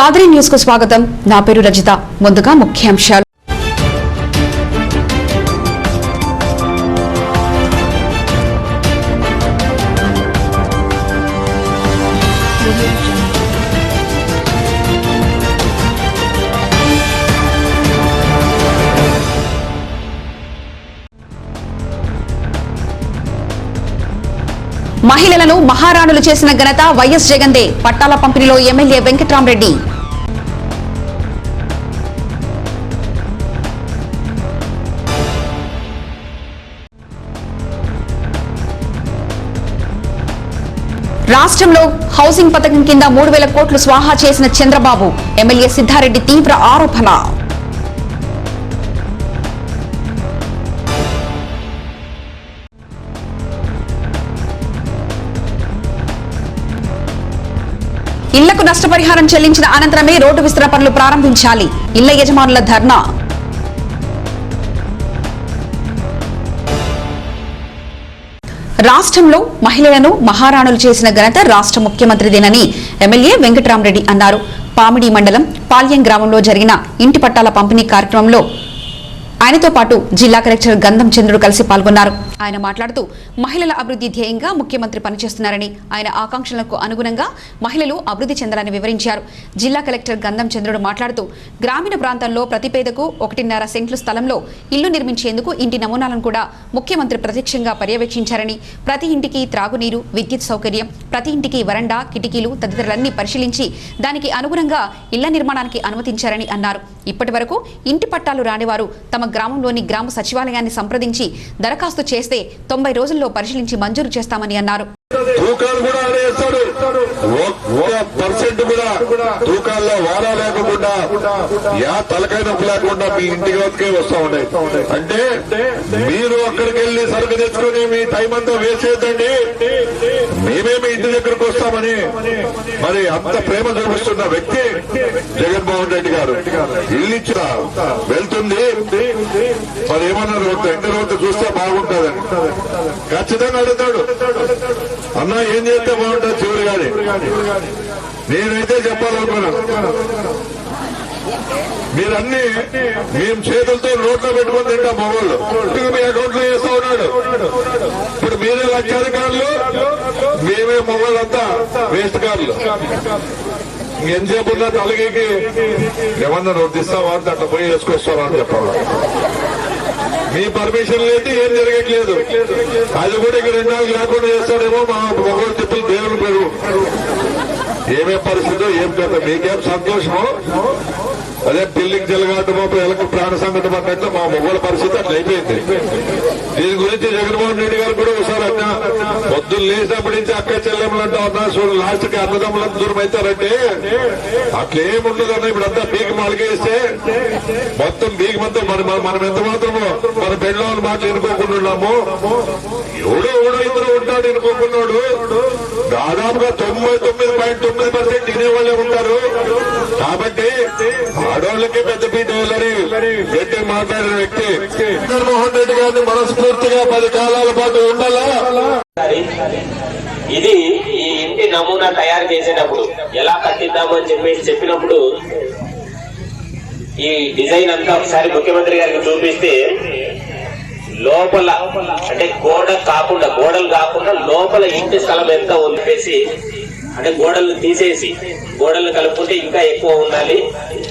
Adari news కు స్వాగతం. నా పేరు రజిత. ముందుగా ముఖ్యాంశాలు. మహిళలను మహారాణులు చేసిన ఘనత వైఎస్ జగన్దే. పట్టాల పంపిణీలో ఎమ్మెల్యే వెంకట్రామరెడ్డి. రాష్ట్రంలో హౌసింగ్ పథకం కింద 3,000 కోట్లు స్వాహా చేసిన చంద్రబాబు. ఎమ్మెల్యే సిద్ధారెడ్డి తీవ్ర ఆరోపణ. ఇళ్లకు నష్టపరిహారం చెల్లించిన అనంతరమే రోడ్డు విస్తరణ పనులు ప్రారంభించాలి. ఇళ్ల యజమానుల ధర్నా. రాష్ట్రంలో మహిళలను మహారాణులు చేసిన ఘనత రాష్ట్ర ముఖ్యమంత్రిదేనని ఎమ్మెల్యే వెంకట్రామరెడ్డి అన్నారు. పామిడి మండలం పాల్యం గ్రామంలో జరిగిన ఇంటి పట్టాల పంపిణీ కార్యక్రమంలో ఆయనతో పాటు జిల్లా కలెక్టర్ గంధం చంద్రుడు కలిసి పాల్గొన్నారు. ఆయన మాట్లాడుతూ మహిళల అభివృద్ధి ధ్యేయంగా ముఖ్యమంత్రి పనిచేస్తున్నారని, ఆయన ఆకాంక్షలకు అనుగుణంగా మహిళలు అభివృద్ధి చెందాలని వివరించారు. జిల్లా కలెక్టర్ గంధం చంద్రుడు మాట్లాడుతూ గ్రామీణ ప్రాంతాల్లో ప్రతి పేదకు 1.5 సెంట్లు స్థలంలో ఇల్లు నిర్మించేందుకు ఇంటి నమూనాలను కూడా ముఖ్యమంత్రి ప్రత్యక్షంగా పర్యవేక్షించారని, ప్రతి ఇంటికి త్రాగునీరు, విద్యుత్ సౌకర్యం, ప్రతి ఇంటికి వరండా, కిటికీలు తదితరులన్నీ పరిశీలించి దానికి అనుగుణంగా ఇళ్ల నిర్మాణానికి అనుమతించారని అన్నారు. ఇప్పటి వరకు ఇంటి పట్టాలు రానివారు తమ గ్రామంలోని గ్రామ సచివాలయాన్ని సంప్రదించి దరఖాస్తు చేస్తే 90 రోజుల్లో పరిశీలించి మంజూరు చేస్తామని అన్నారు. తూకాలు కూడా ఆడేస్తాడు. 1% కూడా తూకాల్లో వారా లేకుండా తలకాయ నొప్పి లేకుండా మీ ఇంటికి వద్దకే వస్తా ఉన్నాయి. అంటే మీరు అక్కడికి వెళ్లి సరుకు తెచ్చుకుని మీ టైం అంతా వేసేద్దండి, మేమే మీ ఇంటి దగ్గరకు వస్తామని మరి అంత ప్రేమ చూపిస్తున్న వ్యక్తి జగన్మోహన్ రెడ్డి గారు. ఇల్లు ఇచ్చిన వెళ్తుంది మరి ఏమన్నారు, ఎండ రోజు చూస్తే బాగుంటుందని ఖచ్చితంగా అడుగుతాడు. అన్నా ఏం చేస్తే బాగుంటుంది చివరి గారి. నేనైతే చెప్పాలనుకున్నాను, మీరన్నీ మేము చేతులతో నోట్లో పెట్టుకుని తింటాం. మొబైల్లో మీ అకౌంట్ లో వేస్తా ఉన్నాడు. ఇప్పుడు మీరే లక్షాధికారులు, మేమే మొబైల్ అంతా వేస్ట్ కార్లు. ఎంతసేపు ఉన్నా తలకి ఏమన్నా నోటిస్తావా అంటే అట్లా పోయి వేసుకొస్తావా అని చెప్పాలి. మీ పర్మిషన్ లేదు, ఏం జరగట్లేదు. అది కూడా ఇక 2 నాలుగు లేకుండా చేస్తాడేమో మా మొగలు తిప్పులు దేవుని పెరుగు. ఏమేం పరిస్థితో ఏం కదా మీకేం సంతోషమో, అదే బిల్డింగ్ జలగాటమో పిల్లలకు ప్రాణ సంఘటన అన్నట్లు మా మొగల పరిస్థితి అట్లా అయిపోయింది. దీని గురించి జగన్మోహన్ రెడ్డి గారు కూడా ఒకసారి అన్నా, పొద్దున్న లేచినప్పటి నుంచి అక్క చెల్లెములంటా ఉన్నా చూడు, లాస్ట్ కి అన్నదమ్ములంతా దూరం అవుతారంటే అట్లేముండదన్నా. ఇప్పుడు అంతా బీగి మాలిగేస్తే మొత్తం బీగి మొత్తం మనం ఎంత మాత్రమో మన పెళ్ళ మాటలు ఎన్నుకోకుండా ఉన్నాము. ఎవడో ఇద్దరు ఉంటాడు ఎన్నుకోకున్నాడు. దాదాపుగా 99.9% తినేవాళ్ళే ఉంటారు. కాబట్టి ఆడవాళ్ళకి పెద్ద పీట వెళ్ళని గట్టి మాట్లాడిన వ్యక్తి జగన్మోహన్ రెడ్డి గారిని మనస్ఫూర్తిగా 10 కాలాల పాటు ఉండాలా. ఇది ఈ ఇంటి నమూనా తయారు చేసేటప్పుడు ఎలా కట్టిద్దాము అని చెప్పినప్పుడు ఈ డిజైన్ అంతా ఒకసారి ముఖ్యమంత్రి గారికి చూపిస్తే లోపల అంటే గోడలు కాకుండా లోపల ఇంటి స్థలం ఎంత ఉండిపేసి, అంటే గోడలను తీసేసి గోడలను కలుపుకుంటే ఇంకా ఎక్కువ ఉండాలి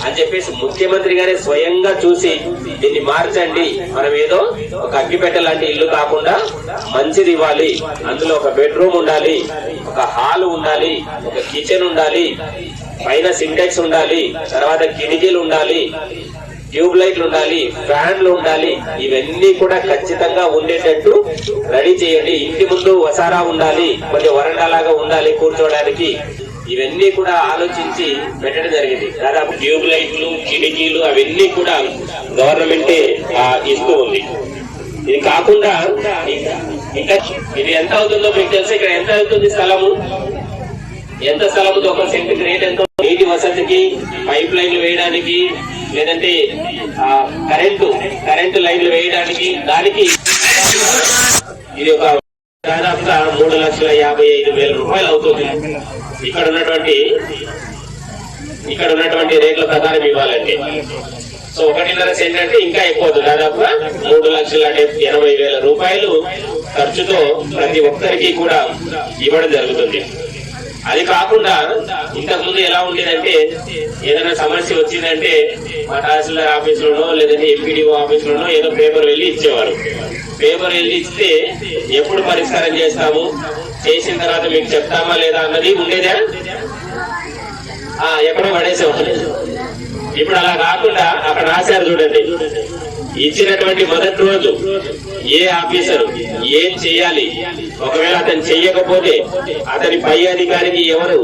అని చెప్పేసి ముఖ్యమంత్రి గారే స్వయంగా చూసి దీన్ని మార్చండి, మనం ఏదో ఒక అగ్గిపెట్ట లాంటి ఇల్లు కాకుండా మంచిది ఇవ్వాలి, అందులో ఒక బెడ్రూమ్ ఉండాలి, ఒక హాల్ ఉండాలి, ఒక కిచెన్ ఉండాలి, పైన సింటెక్స్ ఉండాలి, తర్వాత కిటికీలు ఉండాలి, ట్యూబ్ లైట్లు ఉండాలి, ఫ్యాన్లు ఉండాలి, ఇవన్నీ కూడా ఖచ్చితంగా ఉండేటట్టు రెడీ చేయండి. ఇంటి ముందు వసారా ఉండాలి, కొంచెం వరండా లాగా ఉండాలి కూర్చోవడానికి. ఇవన్నీ కూడా ఆలోచించి పెట్టడం జరిగింది. దాదాపు ట్యూబ్ లైట్లు, కిటికీలు అవన్నీ కూడా గవర్నమెంటే ఇస్తూ ఉంది. ఇది కాకుండా ఇంకా ఇది ఎంత అవుతుందో మీకు తెలుసు. ఇక్కడ ఎంత అవుతుంది స్థలము, ఎంత స్థలము, 1 సెంటుకి రేట్ ఎంత, నీటి వసతికి, పైప్ లైన్లు వేయడానికి, లేదంటే కరెంటు లైన్లు వేయడానికి, దానికి ఇది ఒక దాదాపుగా 3,55,000 రూపాయలు అవుతుంది. ఇక్కడ ఉన్నటువంటి ఇక్కడ ఉన్నటువంటి రేట్ల ప్రకారం ఇవ్వాలంటే. సో 1.5 సెంట్ అంటే ఇంకా ఎక్కువ అవుతుంది. దాదాపుగా 3,80,000 రూపాయలు ఖర్చుతో ప్రతి ఒక్కరికి కూడా ఇవ్వడం జరుగుతుంది. అది కాకుండా ఇంతకు ముందు ఎలా ఉండేదంటే ఏదైనా సమస్య వచ్చిందంటే మా తహసీల్దార్ ఆఫీసులోనో లేదంటే ఎంపీడీఓ ఆఫీసులోనో ఏదో పేపర్ వెళ్ళి ఇచ్చేవారు. పేపర్ వెళ్ళి ఇస్తే ఎప్పుడు పరిష్కారం చేస్తాము, చేసిన తర్వాత మీకు చెప్తామా లేదా అన్నది ఉండేదా? ఎక్కడో పడేసేవాళ్ళు. ఇప్పుడు అలా కాకుండా అక్కడ రాశారు చూడండి, ఇచ్చినటువంటి మొదటి రోజు ఏ ఆఫీసరు ఏం చేయాలి, ఒకవేళ అతను చెయ్యకపోతే అతని పై అధికారికి ఎవరు,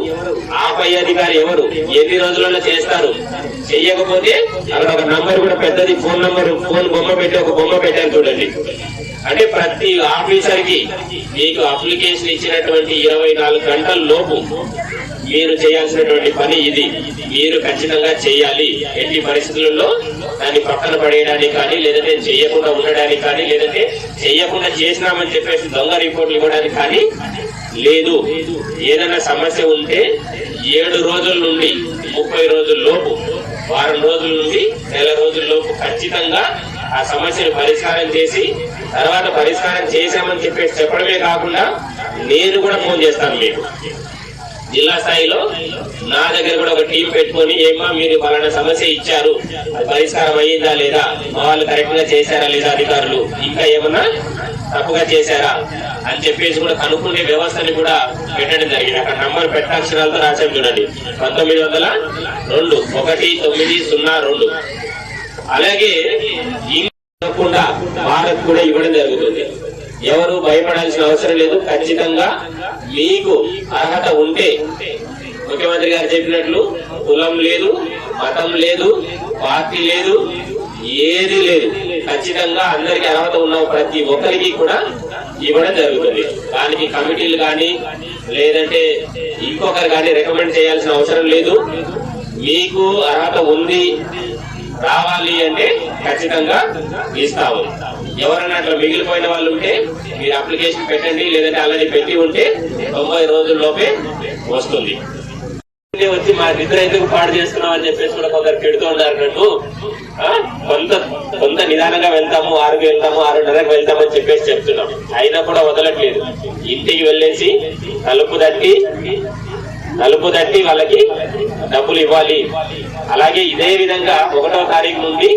ఆ పై అధికారి ఎవరు, ఎన్ని రోజులలో చేస్తారు, చెయ్యకపోతే అక్కడ ఒక నంబర్ కూడా పెద్దది ఫోన్ నంబర్, ఫోన్ బొమ్మ పెట్టి ఒక బొమ్మ పెట్టారు చూడండి. అంటే ప్రతి ఆఫీసర్ కి మీకు అప్లికేషన్ ఇచ్చినటువంటి 24 గంటల లోపు మీరు చేయాల్సినటువంటి పని ఇది. మీరు ఖచ్చితంగా చేయాలి. ఎట్టి పరిస్థితులలో దాన్ని పక్కన పడేయడానికి కానీ, లేదంటే చెయ్యకుండా ఉండడానికి కానీ, లేదంటే చెయ్యకుండా చేసినామని చెప్పేసి దొంగ రిపోర్ట్లు ఇవ్వడానికి కానీ లేదు. ఏదైనా సమస్య ఉంటే 7 రోజుల నుండి 30 రోజుల లోపు, వారం రోజుల నుండి నెల రోజుల లోపు ఖచ్చితంగా ఆ సమస్యను పరిష్కారం చేసి, తర్వాత పరిష్కారం చేశామని చెప్పేసి చెప్పడమే కాకుండా నేను కూడా ఫోన్ చేస్తాను మీకు. జిల్లా స్థాయిలో నా దగ్గర కూడా ఒక టీం పెట్టుకొని, ఏమా మీరు పలానా సమస్య ఇచ్చారు, అది పరిష్కారం అయ్యిందా లేదా, మా వాళ్ళు కరెక్ట్ గా చేశారా లేదా అధికారులు, ఇంకా ఏమన్నా తప్పుగా చేశారా అని చెప్పేసి కూడా కనుక్కునే వ్యవస్థని కూడా పెట్టడం జరిగింది. అక్కడ నంబర్ పెట్టాక్షరాలతో రాశాం చూడండి, 1902 1902. అలాగే ఇంకా భారత్ కూడా ఇవ్వడం జరుగుతుంది. ఎవరు భయపడాల్సిన అవసరం లేదు. ఖచ్చితంగా మీకు అర్హత ఉంటే, ముఖ్యమంత్రి గారు చెప్పినట్లు కులం లేదు, మతం లేదు, పార్టీ లేదు, ఏది లేదు. ఖచ్చితంగా అందరికి అర్హత ఉన్న ప్రతి ఒక్కరికి కూడా ఇవ్వడం జరుగుతుంది. దానికి కమిటీలు కానీ లేదంటే ఇంకొకరు కానీ రికమెండ్ చేయాల్సిన అవసరం లేదు. మీకు అర్హత ఉంది, రావాలి అంటే ఖచ్చితంగా ఇస్తాము. ఎవరైనా అట్లా మిగిలిపోయిన వాళ్ళు ఉంటే మీరు అప్లికేషన్ పెట్టండి, లేదంటే అలాగే పెట్టి ఉంటే 90 రోజుల్లోపే వస్తుంది. వచ్చి మా నిద్ర ఎందుకు పాడు చేస్తున్నాం అని చెప్పేసి కూడా కొందరు పెడుతూ ఉన్నారు. కొంత నిదానంగా వెళ్తాము, 6కి వెళ్తాము, 6:30కి వెళ్తామని చెప్పేసి చెప్తున్నాం. అయినా కూడా వదలట్లేదు. ఇంటికి వెళ్ళేసి తలుపు తట్టి వాళ్ళకి డబ్బులు ఇవ్వాలి. అలాగే ఇదే విధంగా 1వ తారీఖు నుండి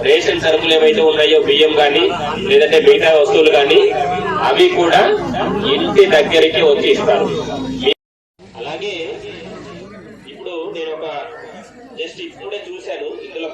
రేషన్ సరుకులు ఏవైతే ఉన్నాయో, బియ్యం కానీ లేదంటే మిగతా వస్తువులు కానీ, అవి కూడా ఇంటి దగ్గరికి వచ్చి ఇస్తారు. అలాగే ఇప్పుడు నేను ఒక జస్ట్ ఇప్పుడే చూశాను, ఇందులో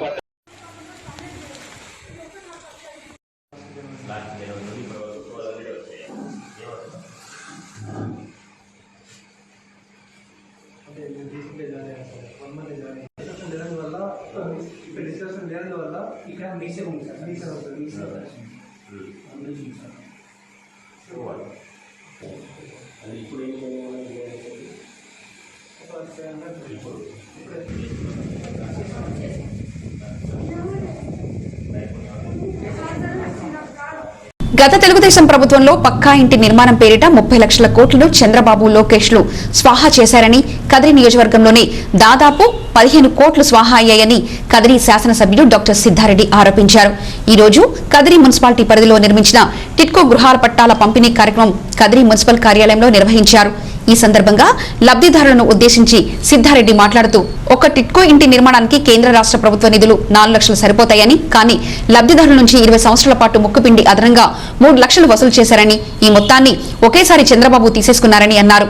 గత తెలుగుదేశం ప్రభుత్వంలో పక్కా ఇంటి నిర్మాణం పేరిట 30 లక్షల కోట్లను చంద్రబాబు, లోకేష్లు స్వాహా చేశారని, కదిరి నియోజకవర్గంలోనే దాదాపు 15 కోట్లు స్వాహా అయ్యాయని కదిరి శాసనసభ్యుడు డాక్టర్ సిద్ధారెడ్డి ఆరోపించారు. ఈ రోజు కదిరి మున్సిపాలిటీ పరిధిలో నిర్మించిన టిట్కో గృహాల పట్టాల పంపిణీ కార్యక్రమం కదిరి మున్సిపల్ కార్యాలయంలో నిర్వహించారు. ఈ సందర్భంగా లబ్ధిదారులను ఉద్దేశించి సిద్ధారెడ్డి మాట్లాడుతూ, ఒక టిట్కో ఇంటి నిర్మాణానికి కేంద్ర రాష్ట్ర ప్రభుత్వ నిధులు 4 లక్షలు సరిపోతాయని, కానీ లబ్ధిదారుల నుంచి 20 సంవత్సరాల పాటు ముక్కుపిండి అదనంగా 3 లక్షలు వసూలు చేశారని, ఈ మొత్తాన్ని ఒకేసారి చంద్రబాబు తీసేసుకున్నారని అన్నారు.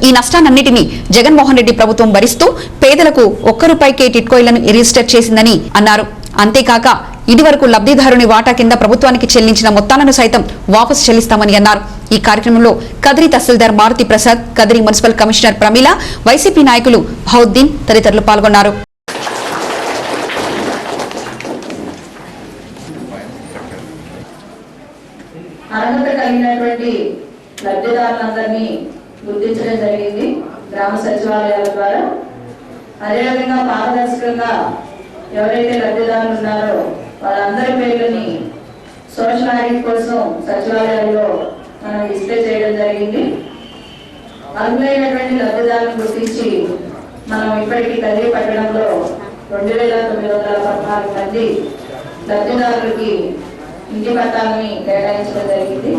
ఈ నష్టాన్నింటినీ జగన్మోహన్ రెడ్డి ప్రభుత్వం భరిస్తూ పేదలకు ₹1 టిట్కో ఇళ్లను రిజిస్టర్ చేసిందని అన్నారు. అంతేకాక ఇదివరకు లబ్ధిదారుని వాటా కింద ప్రభుత్వానికి చెల్లించిన మొత్తాలను సైతం వాపసు చెల్లిస్తామని అన్నారు. ఈ కార్యక్రమంలో Kadiri tahsildar Maruthi Prasad, Kadiri municipal commissioner Pramila, YCP నాయకులు బహౌద్దీన్ తదితరులు పాల్గొన్నారు. అర్హత కలిగినటువంటి లబ్ధిదారులందరినీ గుర్తించడం జరిగింది గ్రామ సచివాలయాల ద్వారా. అదేవిధంగా పారదర్శకంగా ఎవరైతే లబ్ధిదారులు ఉన్నారో వాళ్ళందరి పేర్లని సోషల్ ఆడిట్ కోసం సచివాలయాల్లో మనం డిస్ప్లే చేయడం జరిగింది. అర్హులైనటువంటి లబ్ధిదారులను గుర్తించి మనం ఇప్పటికీ కదిరి పట్టణంలో 2914 మంది లబ్ధిదారులకి ఇంటి పట్టాలని కేటాయించడం జరిగింది.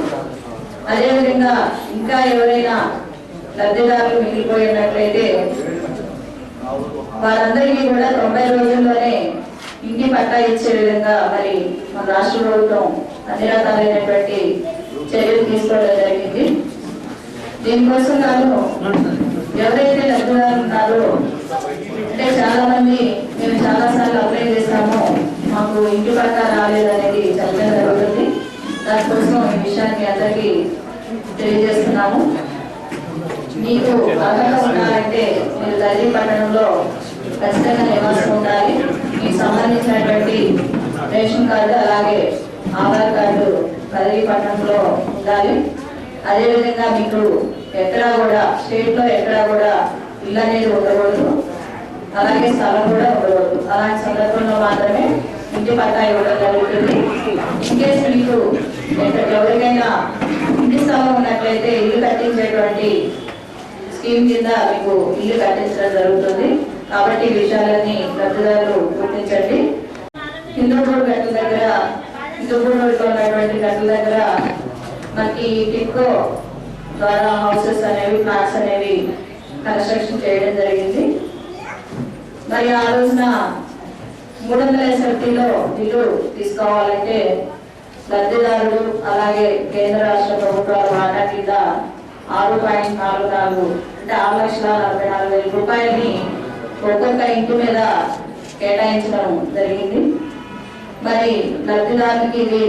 అదేవిధంగా ఇంకా ఎవరైనా లబ్ధిదారులు మిగిలిపోయినట్లయితే వారందరికీ కూడా 90 రోజుల్లోనే ఇంటి పట్టా ఇచ్చే విధంగా మరి మన రాష్ట్ర ప్రభుత్వం అన్ని రకాలైనటువంటి చర్యలు తీసుకోవడం జరిగింది. దీనికోసం గాను ఎవరైతే లబ్ధిదారులు ఉన్నారో అంటే చాలా మంది మేము చాలా సార్లు అప్లై చేశాము, మాకు ఇంటి పట్టా రాలేదనేది చెప్పడం జరుగుతుంది. దానికోసం ఈ విషయాన్ని అందరికీ తెలియజేస్తున్నాము. మీకు అర్హత ఉండాలంటే మీరు కదిరి పట్టణంలో ఖచ్చితంగా నివాసం ఉండాలి. మీకు సంబంధించినటువంటి రేషన్ కార్డు అలాగే ఆధార్ కార్డు కదిరి పట్టణంలో ఉండాలి. అదేవిధంగా మీకు ఎక్కడా కూడా స్టేట్ లో ఎక్కడా కూడా ఇల్లు అనేది ఉండకూడదు, అలాగే స్థలం కూడా ఉండకూడదు. అలాంటి సందర్భంలో మాత్రమే ఇంటి పట్టా ఇవ్వడం జరుగుతుంది. ఇన్కేస్ మీకు ఎవరికైనా ఇంటి స్థలం ఉన్నట్లయితే ఇల్లు కట్టించేటువంటి స్కీమ్ కింద మీకు ఇల్లు కట్టించడం జరుగుతుంది. కాబట్టి ఈ విషయాలన్నీ లబ్ధిదారులు గుర్తించండి. హిందూపూర్ గట్ల దగ్గర హిందూపూర్ రోడ్లో ఉన్నటువంటి గట్ల దగ్గర మనకి టిక్కో ద్వారా హౌసెస్ అనేవి ఫ్లాట్స్ అనేవి కన్స్ట్రక్షన్ చేయడం జరిగింది. మరి ఆ రోజున 300 SFTలో ఇల్లు తీసుకోవాలంటే లబ్ధిదారులు అలాగే కేంద్ర రాష్ట్ర ప్రభుత్వాల వాటా కింద 6.44 అంటే 6,44,000 రూపాయలని ఒక్కొక్క ఇంటి మీద కేటాయించడం జరిగింది. మరి లబ్ధిదారునికి ఇది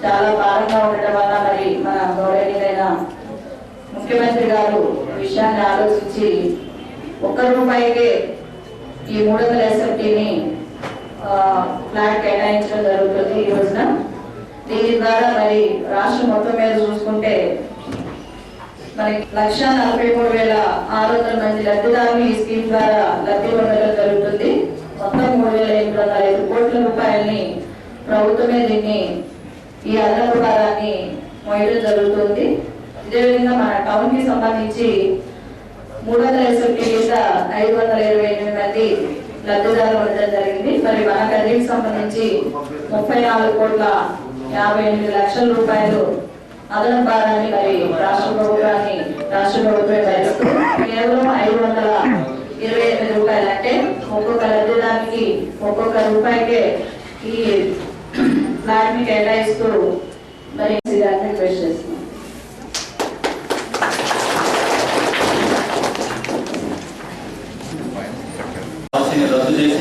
చాలా భారంగా ఉండటం వల్ల మరి మన గౌరవనీయులైన ముఖ్యమంత్రి గారు విషయాన్ని ఆలోచించి ₹1 ఈ 300 SFTని ఫ్లాట్ కేటాయించడం జరుగుతుంది ఈ రోజున. దీని ద్వారా మరి రాష్ట్రం మొత్తం మీద చూసుకుంటే మరి 1,43,600 మంది లబ్ధిదారులు ఈ స్కీమ్ ద్వారా లబ్ధి పొందడం జరుగుతుంది. మొత్తం 3,805 కోట్ల రూపాయలని ప్రభుత్వమే దీన్ని ఈ అదనపు భారాన్ని మోయడం జరుగుతుంది. ఇదే విధంగా మన టౌన్ కి సంబంధించి 300 SFT కింద 528 మంది లబ్ధిదారులు ఉండడం జరిగింది. మరి మన కదిరికి సంబంధించి 34,58,00,000 రూపాయలు అదనపు భారాన్ని మరి రాష్ట్ర ప్రభుత్వమే భరిస్తూ కేవలం 528 రూపాయలు అంటే ఒక్కొక్క లబ్ధిదారునికి ఒక్కొక్క రూపాయికే ఈ ఫ్లాట్ ని కేటాయిస్తూ మరి రిక్వెస్ట్ చేస్తున్నాం. రద్దు చేసి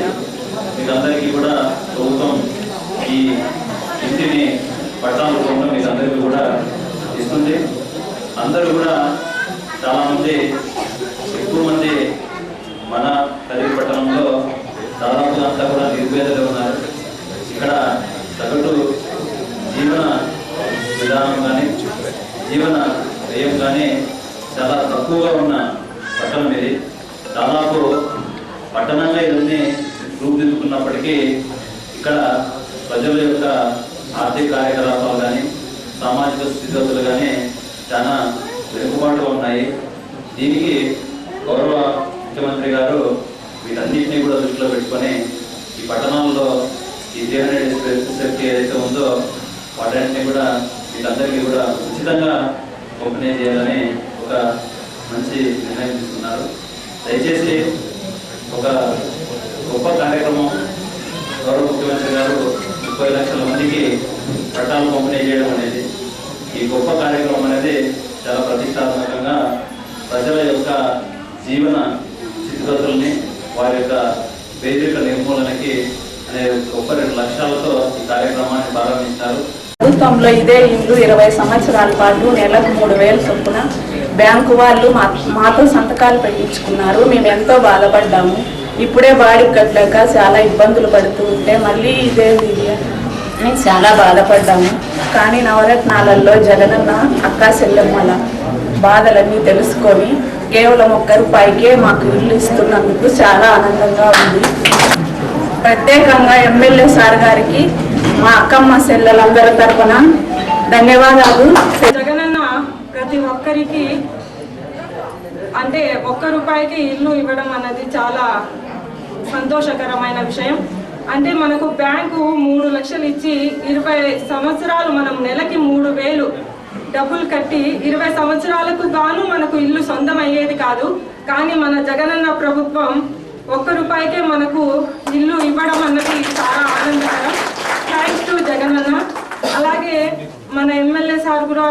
మీరందరికీ కూడా ప్రభుత్వం ఈ ఇంటిని పట్టాల రూపంలో మీరందరికీ కూడా ఇస్తుంది. అందరూ కూడా చాలామంది ఎక్కువ మంది మన కదిరి పట్టణంలో దాదాపు అంతా కూడా నిరుపేదలు ఉన్నారు. ఇక్కడ సగటు జీవన విధానం కానీ జీవన వ్యయం కానీ చాలా తక్కువగా ఉన్న పట్టణం ఇది. దాదాపు పట్టణంగా ఇవన్నీ రూపుదిద్దుకున్నప్పటికీ ఇక్కడ ప్రజల యొక్క ఆర్థిక కార్యకలాపాలు కానీ సామాజిక స్థితిగతులు కానీ చాలా వెనుకబాటుగా ఉన్నాయి. దీనికి గౌరవ ముఖ్యమంత్రి గారు వీటన్నింటినీ కూడా దృష్టిలో పెట్టుకొని ఈ పట్టణాల్లో ఈ 300 SFT ఏదైతే ఉందో వాటన్నింటినీ కూడా వీళ్ళందరికీ కూడా ఉచితంగా పంపిణీ చేయాలని ఒక మంచి నిర్ణయం తీసుకున్నారు. దయచేసి ఒక గొప్ప కార్యక్రమం గౌరవ ముఖ్యమంత్రి గారు 30 లక్షల మందికి పట్టాలు పంపిణీ చేయడం అనేది ఈ గొప్ప కార్యక్రమం అనేది చాలా ప్రతిష్టాత్మకంగా ప్రజల యొక్క జీవన స్థితిగతుల్ని వారి యొక్క పేదరిక నిర్మూలనకి అనే గొప్ప 2 లక్ష్యాలతో ఈ కార్యక్రమాన్ని ప్రారంభించారు. ప్రభుత్వంలో ఇదే ఇల్లు 20 సంవత్సరాల పాటు నెలకు 3,000 చొప్పున బ్యాంకు వాళ్ళు మాతో సంతకాలు పెట్టించుకున్నారు. మేము ఎంతో బాధపడ్డాము. ఇప్పుడే బాడీ కట్టలేక చాలా ఇబ్బందులు పడుతూ ఉంటే మళ్ళీ ఇదే అని చాలా బాధపడ్డాము. కానీ నవరత్నాలలో జగనన్న అక్క చెల్లెమ్మల బాధలన్నీ తెలుసుకొని కేవలం ₹1 మాకు ఇల్లు ఇస్తున్నందుకు చాలా ఆనందంగా ఉంది. ప్రత్యేకంగా ఎమ్మెల్యే సార్ గారికి మా అక్కమ్మ చెల్లెలందరి తరఫున ధన్యవాదాలు. జగనన్న ప్రతి ఒక్కరికి అంటే ₹1 ఇల్లు ఇవ్వడం అన్నది చాలా సంతోషకరమైన విషయం. అంటే మనకు బ్యాంకు 3 లక్షలు ఇచ్చి 20 సంవత్సరాలు మనం నెలకి 3,000 డబ్బులు కట్టి 20 సంవత్సరాలకు గాను మనకు ఇల్లు సొంతం అయ్యేది కాదు. కానీ మన జగనన్న ప్రభుత్వం ₹1కే మనకు ఇల్లు ఇవ్వడం అన్నది చాలా ఆనందకరం. Thanks to Jagananna. అలాగే మన ఎమ్మెల్యే సార్ కూడా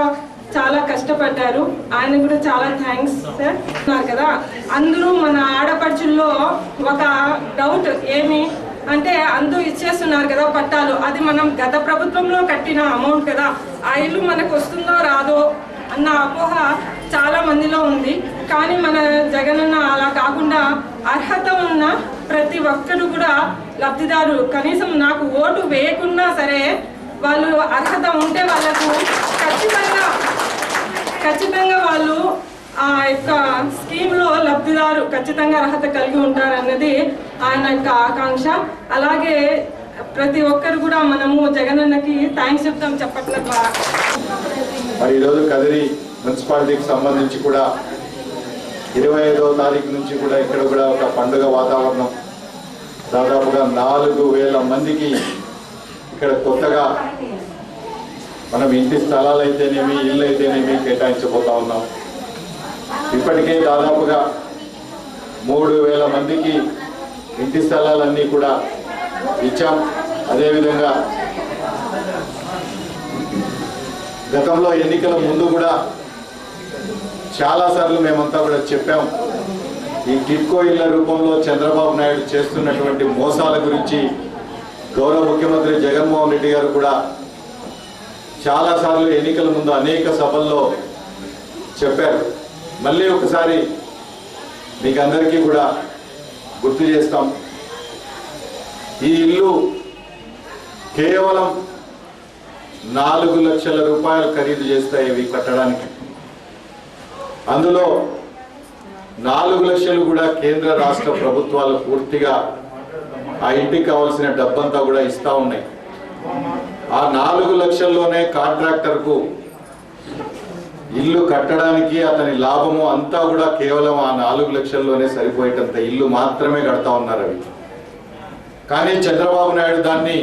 చాలా కష్టపడ్డారు, ఆయన కూడా చాలా థ్యాంక్స్ సార్. ఉన్నారు కదా, అందరూ మన ఆడపడుచుల్లో ఒక డౌట్ ఏమి అంటే అందరూ ఇచ్చేస్తున్నారు కదా పట్టాలు, అది మనం గత ప్రభుత్వంలో కట్టిన అమౌంట్ కదా, ఆ ఇల్లు మనకు వస్తుందో రాదో అన్న అపోహ చాలా మందిలో ఉంది. కానీ మన జగనన్న అలా కాకుండా అర్హత ఉన్న ప్రతి ఒక్కరు కూడా లబ్ధిదారు, కనీసం నాకు ఓటు వేయకున్నా సరే వాళ్ళు అర్హత ఉంటే వాళ్ళకు ఖచ్చితంగా వాళ్ళు ఆ యొక్క స్కీమ్లో లబ్ధిదారు ఖచ్చితంగా అర్హత కలిగి ఉంటారన్నది ఆయన యొక్క ఆకాంక్ష. అలాగే ప్రతి ఒక్కరు కూడా మనము జగనన్నకి థ్యాంక్స్ చెప్తాం చెప్పట్ల ద్వారా. మరి ఈరోజు కదిరి మున్సిపాలిటీకి సంబంధించి కూడా 25వ తారీఖు నుంచి కూడా ఇక్కడ కూడా ఒక పండుగ వాతావరణం. దాదాపుగా 4,000 మందికి ఇక్కడ కొత్తగా మనం ఇంటి స్థలాలు అయితేనేమి ఇల్లు అయితేనేమి కేటాయించబోతా ఉన్నాం. ఇప్పటికే దాదాపుగా 3,000 మందికి ఇంటి స్థలాలన్నీ కూడా ఇచ్చాం. అదేవిధంగా గతంలో ఎన్నికల ముందు కూడా చాలాసార్లు మేమంతా కూడా చెప్పాం, ఈ టిడ్కో ఇళ్ల రూపంలో చంద్రబాబు నాయుడు చేస్తున్నటువంటి మోసాల గురించి గౌరవ ముఖ్యమంత్రి జగన్మోహన్ రెడ్డి గారు కూడా చాలాసార్లు ఎన్నికల ముందు అనేక సభల్లో చెప్పారు. మళ్ళీ ఒకసారి మీకు అందరికీ కూడా గుర్తు చేస్తాం. ఈ ఇల్లు కేవలం 4 లక్షల రూపాయలు ఖరీదు చేస్తాయి ఇవి కట్టడానికి. అందులో 4 లక్షలు కూడా కేంద్ర రాష్ట్ర ప్రభుత్వాలు పూర్తిగా ఆ ఇంటికి కావాల్సిన డబ్బంతా కూడా ఇస్తా ఉన్నాయి. ఆ 4 లక్షల్లోనే కాంట్రాక్టర్కు ఇల్లు కట్టడానికి అతని లాభము అంతా కూడా కేవలం ఆ 4 లక్షల్లోనే సరిపోయేటంత ఇల్లు మాత్రమే కడతా ఉన్నారు అవి. కానీ చంద్రబాబు నాయుడు దాన్ని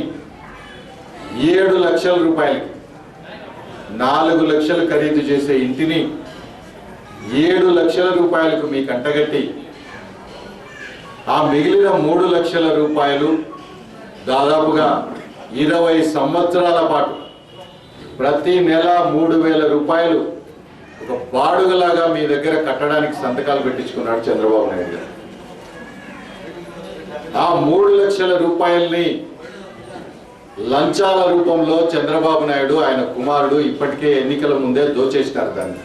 7 లక్షల రూపాయలకి 4 లక్షలు ఖరీదు చేసే ఇంటిని 7 లక్షల రూపాయలకు మీకు అంటగట్టి ఆ మిగిలిన 3 లక్షల రూపాయలు దాదాపుగా 20 సంవత్సరాల పాటు ప్రతి నెల 3,000 రూపాయలు ఒక బాడుగలాగా మీ దగ్గర కట్టడానికి సంతకాలు పెట్టించుకున్నాడు చంద్రబాబు నాయుడు గారు. ఆ 3 లక్షల రూపాయల్ని లంచాల రూపంలో చంద్రబాబు నాయుడు ఆయన కుమారుడు ఇప్పటికే ఎన్నికల ముందే దోచేసినారు దాన్ని.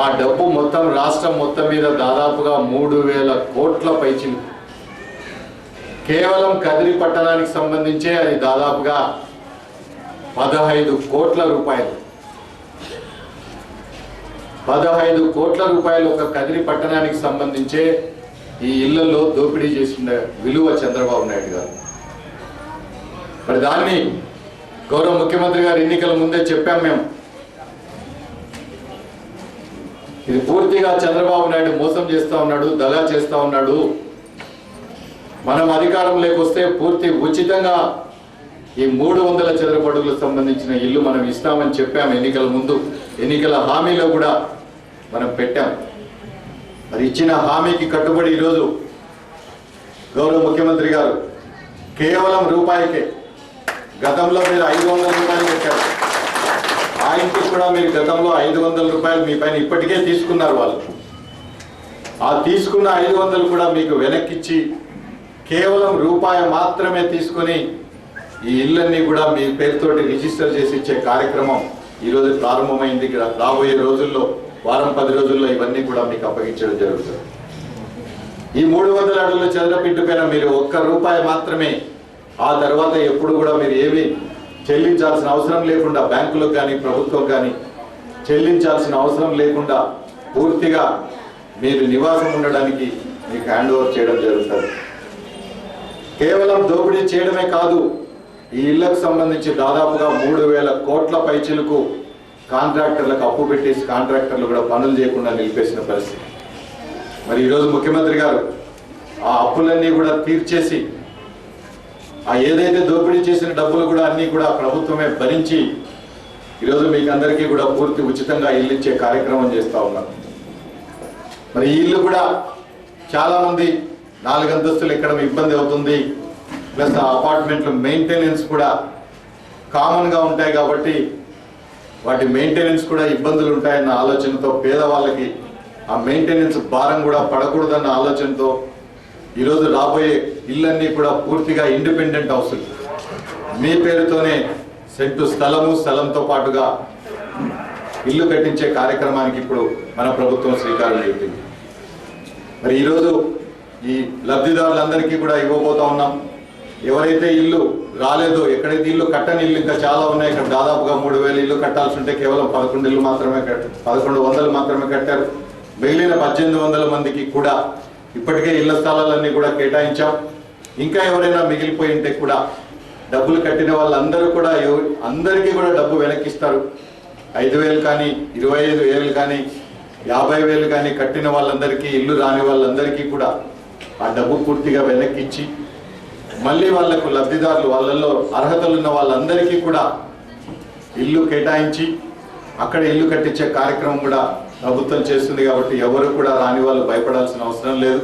ఆ డబ్బు మొత్తం రాష్ట్రం మొత్తం మీద దాదాపుగా 3,000 కోట్ల పైచిలు. కేవలం కదిరి పట్టణానికి సంబంధించే అది దాదాపుగా 15 కోట్ల రూపాయలు. 15 కోట్ల రూపాయలు ఒక కదిరి పట్టణానికి సంబంధించే ఈ ఇళ్లలో దోపిడీ చేసిన విలువ చంద్రబాబు నాయుడు గారు. మరి దాన్ని గౌరవ ముఖ్యమంత్రి గారు ఎన్నికల ముందే చెప్పాం మేము, ఇది పూర్తిగా చంద్రబాబు నాయుడు మోసం చేస్తా ఉన్నాడు, దగా చేస్తా ఉన్నాడు. మనం అధికారంలోకి వస్తే పూర్తి ఉచితంగా ఈ 300 చదరపు అడుగులకు సంబంధించిన ఇల్లు మనం ఇస్తామని చెప్పాం ఎన్నికల ముందు. ఎన్నికల హామీలో కూడా మనం పెట్టాం. మరి ఇచ్చిన హామీకి కట్టుబడి ఈరోజు గౌరవ ముఖ్యమంత్రి గారు కేవలం రూపాయికే, గతంలో మీరు 500 రూపాయలు పెట్టారు, ఆ ఇంటికి కూడా మీరు గతంలో 500 రూపాయలు మీ పైన ఇప్పటికే తీసుకున్నారు వాళ్ళు. ఆ తీసుకున్న 500 కూడా మీకు వెనక్కిచ్చి కేవలం రూపాయి మాత్రమే తీసుకొని ఈ ఇళ్ళన్నీ కూడా మీ పేరుతోటి రిజిస్టర్ చేసి ఇచ్చే కార్యక్రమం ఈరోజు ప్రారంభమైంది. రాబోయే రోజుల్లో వారం 10 రోజుల్లో ఇవన్నీ కూడా మీకు అప్పగించడం జరుగుతుంది. ఈ 300 అడుగుల చదరపు ఇంటి పైన మీరు ₹1 మాత్రమే, ఆ తర్వాత ఎప్పుడు కూడా మీరు ఏమి చెల్లించాల్సిన అవసరం లేకుండా, బ్యాంకులకు కానీ ప్రభుత్వం కానీ చెల్లించాల్సిన అవసరం లేకుండా పూర్తిగా మీరు నివాసం ఉండడానికి మీకు హ్యాండ్ ఓవర్ చేయడం జరుగుతుంది. కేవలం దోపిడీ చేయడమే కాదు, ఈ ఇళ్లకు సంబంధించి దాదాపుగా 3,000 కోట్ల పైచిలకు కాంట్రాక్టర్లకు అప్పు పెట్టేసి కాంట్రాక్టర్లు కూడా పనులు చేయకుండా నిలిపేసిన పరిస్థితి. మరి ఈరోజు ముఖ్యమంత్రి గారు ఆ అప్పులన్నీ కూడా తీర్చేసి ఆ ఏదైతే దోపిడీ చేసిన డబ్బులు కూడా అన్నీ కూడా ప్రభుత్వమే భరించి ఈరోజు మీకు అందరికీ కూడా పూర్తి ఉచితంగా ఇల్లు ఇచ్చే కార్యక్రమం చేస్తూ ఉన్నారు. మరి ఈ ఇల్లు కూడా చాలా మంది 4 అంతస్తులు ఎక్కడం ఇబ్బంది అవుతుంది, ప్లస్ ఆ అపార్ట్మెంట్లు మెయింటెనెన్స్ కూడా కామన్గా ఉంటాయి కాబట్టి వాటి మెయింటెనెన్స్ కూడా ఇబ్బందులు ఉంటాయన్న ఆలోచనతో పేదవాళ్ళకి ఆ మెయింటెనెన్స్ భారం కూడా పడకూడదన్న ఆలోచనతో ఈరోజు రాబోయే ఇళ్ళన్నీ కూడా పూర్తిగా ఇండిపెండెంట్ హౌసులు, మీ పేరుతోనే సెంటు స్థలంతో పాటుగా ఇల్లు కట్టించే కార్యక్రమానికి ఇప్పుడు మన ప్రభుత్వం శ్రీకారం చుట్టింది. మరి ఈరోజు ఈ లబ్ధిదారులందరికీ కూడా ఇవ్వబోతా ఉన్నాం. ఎవరైతే ఇల్లు రాలేదో, ఎక్కడైతే ఇల్లు కట్టని ఇల్లు ఇంకా చాలా ఉన్నాయి, ఇక్కడ దాదాపుగా 3000 ఇల్లు కట్టాల్సి ఉంటే కేవలం 11 ఇల్లు మాత్రమే 1100 మాత్రమే కట్టారు. మిగిలిన 1800 మందికి కూడా ఇప్పటికే ఇళ్ల స్థలాలన్నీ కూడా కేటాయించాం. ఇంకా ఎవరైనా మిగిలిపోయి ఉంటే కూడా డబ్బులు కట్టిన వాళ్ళందరూ కూడా అందరికీ కూడా డబ్బు వెనక్కిస్తారు. 5000 కానీ 25,000 కానీ 50,000 కానీ కట్టిన వాళ్ళందరికీ, ఇల్లు రాని వాళ్ళందరికీ కూడా ఆ డబ్బు పూర్తిగా వెనక్కిచ్చి మళ్ళీ వాళ్లకు లబ్ధిదారులు, వాళ్ళల్లో అర్హతలు ఉన్న వాళ్ళందరికీ కూడా ఇల్లు కేటాయించి అక్కడ ఇల్లు కట్టించే కార్యక్రమం కూడా ప్రభుత్వం చేస్తుంది. కాబట్టి ఎవరు కూడా రాని వాళ్ళు భయపడాల్సిన అవసరం లేదు.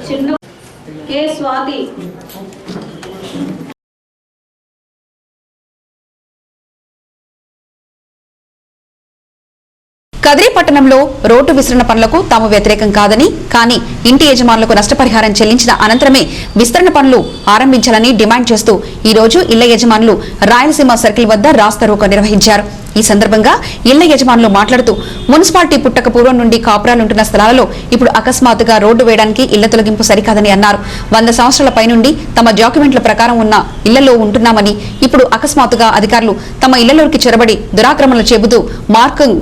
చిన్న కే స్వాతి, కదిరి పట్టణంలో రోడ్డు విస్తరణ పనులకు తాము వ్యతిరేకం కాదని, కానీ ఇంటి యజమానులకు నష్టపరిహారం చెల్లించిన అనంతరమే విస్తరణ పనులు ఆరంభించాలని డిమాండ్ చేస్తూ ఈ రోజు ఇళ్ల యజమానులు రాయలసీమ సర్కిల్ వద్ద రాస్తారోకో నిర్వహించారు. ఈ సందర్భంగా ఇళ్ల యజమానులు మాట్లాడుతూ మున్సిపాలిటీ పుట్టక పూర్వం నుండి కాపురాలుంటున్న స్థలాలలో ఇప్పుడు అకస్మాత్తుగా రోడ్డు వేయడానికి ఇళ్ల తొలగింపు సరికాదని అన్నారు. 100 సంవత్సరాల పైనుండి తమ డాక్యుమెంట్ల ప్రకారం ఉన్న ఇళ్లలో ఉంటున్నామని, ఇప్పుడు అకస్మాత్తుగా అధికారులు తమ ఇళ్లలోకి చొరబడి దురాక్రమణలు చెబుతూ మార్కింగ్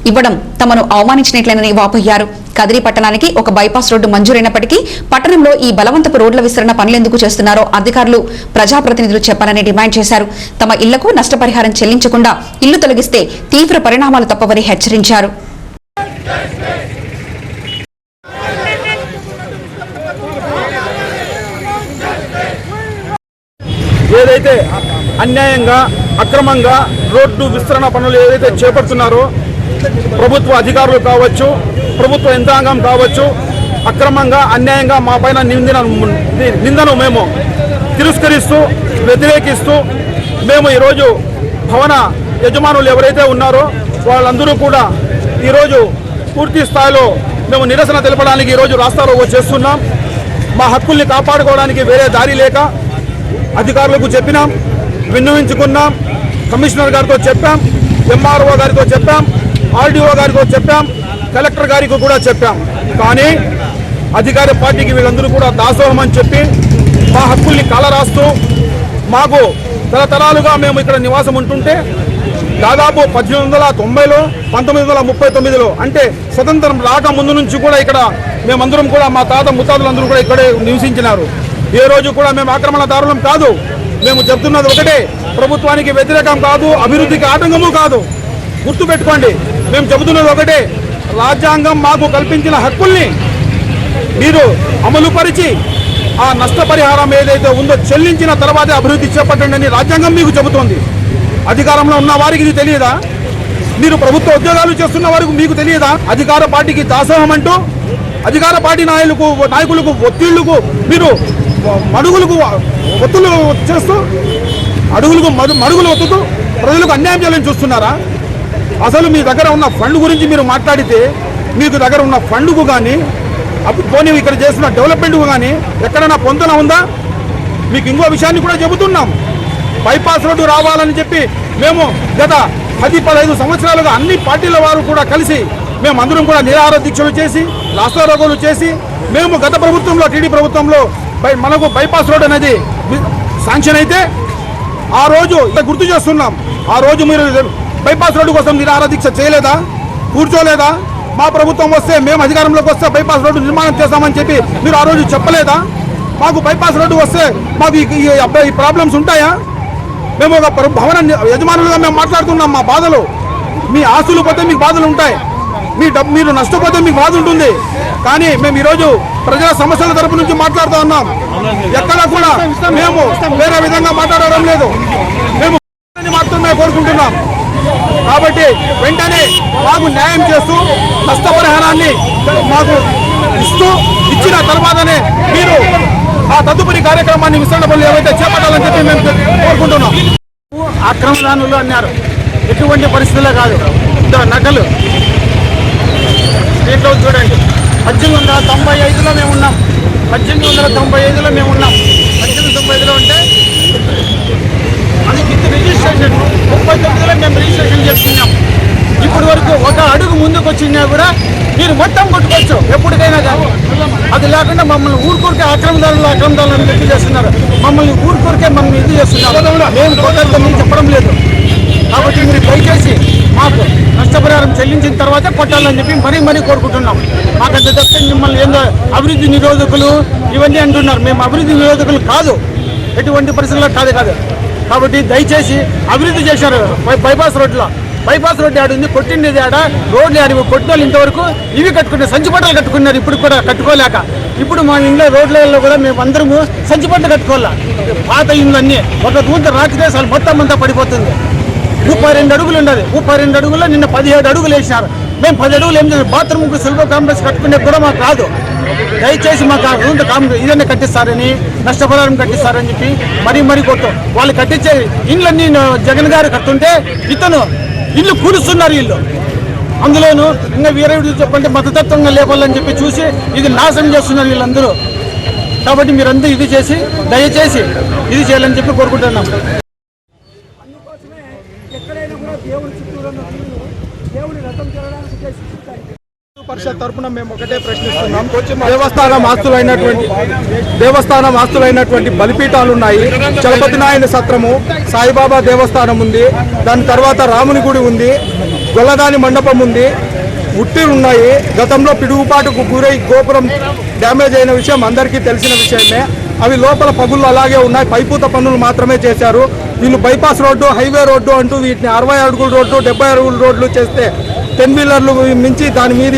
ఇవ్వడం తమను అవమానించినట్లేనని వాపోయారు. కదిరి పట్టణానికి ఒక బైపాస్ రోడ్డు మంజూరైనప్పటికీ పట్టణంలో ఈ బలవంతపు రోడ్ల విస్తరణ పనులెందుకు చేస్తున్నారో అధికారులు, ప్రజాప్రతినిధులు చెప్పాలని డిమాండ్ చేశారు. తమ ఇళ్లకు నష్టపరిహారం చెల్లించకుండా ఇల్లు తొలగిస్తే తీవ్ర పరిణామాలు తప్పవని హెచ్చరించారు. ఏదైతే అన్యాయంగా అక్రమంగా రోడ్డు విస్తరణ పనులు ఏదైతే చేపడుతున్నారో ప్రభుత్వ అధికారులు కావచ్చు, ప్రభుత్వ యంత్రాంగం కావచ్చు, అక్రమంగా అన్యాయంగా మా పైన నిందను మేము తిరస్కరిస్తూ వ్యతిరేకిస్తూ మేము ఈరోజు భవన యజమానులు ఎవరైతే ఉన్నారో వాళ్ళందరూ కూడా ఈరోజు పూర్తి స్థాయిలో మేము నిరసన తెలపడానికి ఈరోజు రాస్తారోకో చేస్తున్నాం. మా హక్కుల్ని కాపాడుకోవడానికి వేరే దారి లేక అధికారులకు చెప్పినాం, విన్నవించుకున్నాం, కమిషనర్ గారితో చెప్పాం, ఎంఆర్ఓ గారితో చెప్పాం, ఆర్డీఓ గారితో చెప్పాం, కలెక్టర్ గారికి కూడా చెప్పాం. కానీ అధికార పార్టీకి వీళ్ళందరూ కూడా దాసోహం అని చెప్పి మా హక్కుల్ని కాలరాస్తూ మాకు తరతరాలుగా మేము ఇక్కడ నివాసం ఉంటుంటే దాదాపు 1890లో 1939లో అంటే స్వతంత్రం రాక ముందు నుంచి కూడా ఇక్కడ మేమందరం కూడా మా తాత ముత్తాతలందరూ కూడా ఇక్కడే నివసించినారు. ఏ రోజు కూడా మేము ఆక్రమణదారులం కాదు. మేము చెప్తున్నది ఒకటే, ప్రభుత్వానికి వ్యతిరేకం కాదు, అభివృద్ధికి ఆటంకము కాదు. గుర్తుపెట్టుకోండి, మేము చెబుతున్నది ఒకటే, రాజ్యాంగం మాకు కల్పించిన హక్కుల్ని మీరు అమలుపరిచి ఆ నష్టపరిహారం ఏదైతే ఉందో చెల్లించిన తర్వాతే అభివృద్ధి చేపట్టండి అని రాజ్యాంగం మీకు చెబుతోంది. అధికారంలో ఉన్న వారికి ఇది తెలియదా? మీరు ప్రభుత్వ ఉద్యోగాలు చేస్తున్న వారికి మీకు తెలియదా? అధికార పార్టీకి దాసోహం అంటూ అధికార పార్టీ నాయకులకు ఒత్తిళ్లకు మీరు ఒత్తులు చేస్తూ మడుగులు ఒత్తుతూ ప్రజలకు అన్యాయం చేయాలని చూస్తున్నారా? అసలు మీ దగ్గర ఉన్న ఫండ్ గురించి మీరు మాట్లాడితే మీకు దగ్గర ఉన్న ఫండ్కు కానీ పోనీ ఇక్కడ చేసిన డెవలప్మెంట్కు కానీ ఎక్కడైనా పొందన ఉందా? మీకు ఇంకో విషయాన్ని కూడా చెబుతున్నాం. బైపాస్ రోడ్డు రావాలని చెప్పి మేము గత 10-15 సంవత్సరాలుగా అన్ని పార్టీల వారు కూడా కలిసి మేమందరం కూడా నిరాహార దీక్షలు చేసి రాస్తారోకోలు చేసి మేము గత ప్రభుత్వంలో టీడీ ప్రభుత్వంలో మనకు బైపాస్ రోడ్ అనేది శాంక్షన్ అయితే ఆ రోజు గుర్తు చేస్తున్నాం. ఆ రోజు మీరు బైపాస్ రోడ్డు కోసం నిరాహార దీక్ష చేయలేదా, కూర్చోలేదా? మా ప్రభుత్వం వస్తే, మేము అధికారంలోకి వస్తే బైపాస్ రోడ్డు నిర్మాణం చేస్తామని చెప్పి మీరు ఆ రోజు చెప్పలేదా? మాకు బైపాస్ రోడ్డు వస్తే మాకు ఈ ప్రాబ్లమ్స్ ఉంటాయా? మేము ఒక భవన యజమానులుగా మేము మాట్లాడుతున్నాం మా బాధలు. మీ ఆస్తులు పోతే మీకు బాధలు ఉంటాయి, మీరు నష్టపోతే మీకు బాధ ఉంటుంది. కానీ మేము ఈరోజు ప్రజల సమస్యల తరపు నుంచి మాట్లాడుతూ ఉన్నాం. ఎక్కడా కూడా మేము వేరే విధంగా మాట్లాడడం లేదు, మేము మాత్రమే కోరుకుంటున్నాం. కాబట్టి వెంటనే మాకు న్యాయం చేస్తూ నష్టపరిహారాన్ని మాకు ఇచ్చిన తర్వాతనే మీరు ఆ తదుపరి కార్యక్రమాన్ని విస్తరణ పనులు ఏవైతే చేపట్టాలని చెప్పి మేము కోరుకుంటున్నాం. అక్రమదానులు అన్నారు, ఎటువంటి పరిస్థితుల్లో కాదు. నకలు దీంట్లో చూడండి, 1895లో మేము ఉన్నాం. 1895లో మేము ఉన్నాం. 1895లో ఉంటే అది విత్ రిజిస్ట్రేషన్ 39లో మేము రిజిస్ట్రేషన్ చేసుకున్నాం. ఇప్పటి వరకు ఒక అడుగు ముందుకు వచ్చినా కూడా మీరు మొత్తం కొట్టుకోవచ్చు ఎప్పటికైనా కానీ. అది లేకుండా మమ్మల్ని ఊరుకూరికే అక్రమదారులు లెక్క చేస్తున్నారు. మమ్మల్ని ఊరుకూరికే మమ్మల్ని ఇది చేస్తున్నారు. మేము కొట్టాలని చెప్పడం లేదు. కాబట్టి మీరు దయచేసి మాకు నష్టపరిహారం చెల్లించిన తర్వాతే కొట్టాలని చెప్పి మరీ కోరుకుంటున్నాం. మాకంత తప్పితే మిమ్మల్ని ఏందో అభివృద్ధి నిరోధకులు ఇవన్నీ అంటున్నారు. మేము అభివృద్ధి నిరోధకులు కాదు, ఎటువంటి పరిస్థితుల్లో కాదు. కాబట్టి దయచేసి అభివృద్ధి చేశారు బైపాస్ రోడ్లో. బైపాస్ రోడ్డు ఆడుంది, కొట్టిండేది ఆడ రోడ్లు ఆడి కొట్టిన వాళ్ళు ఇంతవరకు ఇవి కట్టుకున్నారు, సంచి బట్టలు కట్టుకున్నారు. ఇప్పుడు కూడా కట్టుకోలేక ఇప్పుడు మా ఇంట్లో రోడ్లలో కూడా మేము అందరము సంచి బట్టలు కట్టుకోవాలా. పాత ఇండ్లు అన్నీ ఒక రూత రాకితే అసలు మొత్తం అంతా పడిపోతుంది. 32 అడుగులు ఉండదు, 32 అడుగుల్లో నిన్న 17 అడుగులు వేసినారు. మేము 10 అడుగులు ఏం చేస్తాం, బాత్రూమ్కి సిల్వర్ కాంప్లెక్స్ కట్టుకునే కూడా మాకు రాదు. దయచేసి మాకు ఆ రూట్ ఇదన్నీ కట్టిస్తారని, నష్టపరిహారం కట్టిస్తారని చెప్పి మరీ కొట్టు. వాళ్ళు కట్టించే ఇండ్లన్నీ జగన్ గారు కట్టుంటే ఇతను ఇల్లు కూలుస్తున్నారు. ఇల్లు అందులోనూ ఇంకా వేరే చెప్పంటే మతతత్వంగా లేపాలని చెప్పి చూసి ఇది నాశనం చేస్తున్నారు వీళ్ళందరూ. కాబట్టి మీరందరూ ఇది చేసి దయచేసి ఇది చేయాలని చెప్పి కోరుకుంటున్నాం. పరిషత్ తరఫున మేము ఒకటే ప్రశ్నిస్తున్నాం. దేవస్థానం ఆస్తులైనటువంటి బలిపీఠాలు ఉన్నాయి. చలపతి నాయన సత్రము, సాయిబాబా దేవస్థానం ఉంది, దాని తర్వాత రాముని గుడి ఉంది, గొల్లదాని మండపం ఉంది, ఉట్టిలు ఉన్నాయి. గతంలో పిడుగుపాటుకు గురై గోపురం డ్యామేజ్ అయిన విషయం అందరికీ తెలిసిన విషయమే. అవి లోపల పగుళ్ళు అలాగే ఉన్నాయి, పైపూత పనులు మాత్రమే చేశారు. వీళ్ళు బైపాస్ రోడ్డు, హైవే రోడ్డు అంటూ వీటిని 60 అడుగుల రోడ్లు, 70 అడుగుల రోడ్లు చేస్తే 10 వీలర్లు మించి దాని మీద